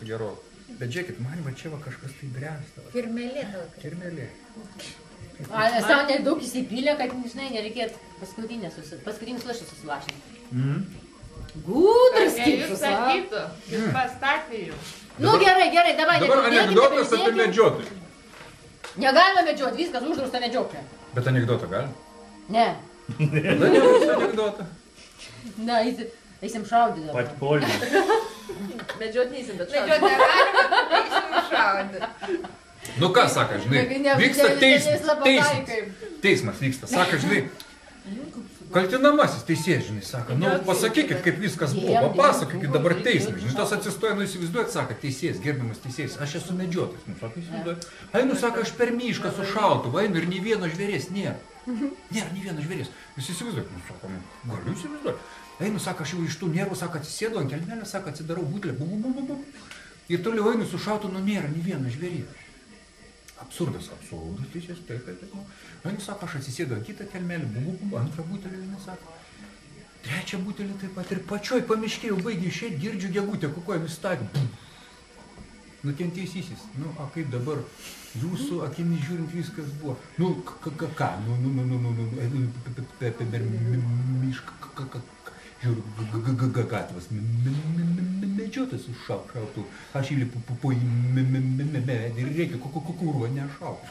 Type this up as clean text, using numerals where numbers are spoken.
su geru. Bet žiūrėkit, man va čia va kažkas tai bręsta. Kirmelė tavo. Kirmelė. Sau nedaug įsipylė, kad, žinai, nereikėtų paskutinis lašas susilašinti. Gudras Jis tipsas, a? sakytų, jis pastatė jų. Nu gerai, gerai, Dabar anekdotas apie medžiotojų. Negalima medžioti, viskas uždrausta medžioklė. Bet anekdotą gali? Ne. Tada nebus anekdotą. Ne, eisim šaudyti. Подпольно. Medžioti neįsim, bet Medžiot negalima, eisim šaudyti. Nu ką, saka, žinai, vyksta teismas vyksta, saka, žinai, kaltinamasis teisėjas, žinai, saka, nu pasakykit, kaip viskas buvo, papasakokit dabar teismui, žinai, tas atsistoja, nu įsivaizduojat, saka, teisėjas, gerbiamas teisėjas, aš esu medžiotojas, nu saka, įsivaizduojat, einu, saka, aš per mišką su šautuvu, einu ir nei vieno žvėries nėra, nėra nei vieno žvėries, jūs įsivaizduojat, nu saka, galiu įsivaizduoti, einu, saka, aš jau iš tų nervų, saka, atsisėdu ant kelmelio, saka, atsidarau butelę, ir toliau einu su šautuvu, nu nėra nei vieno žvėries. Absurdas, teisės, taip. Einu, sako, aš atsisėdu ant kitą kelmelį, antrą butelį, sako, trečią butelį taip pat ir pačioj pamiškėjau, baigė išėti, girdžiu gegutę, kukojomis statė. Nukentėjusysis, nu, a kaip dabar, jūsų akimis žiūrint viskas buvo, nu, ką, per mišką, žiūriu, gatvas, medžiotas už šautų, aš įlipu po jį medį ir reikia kurvo nešauti.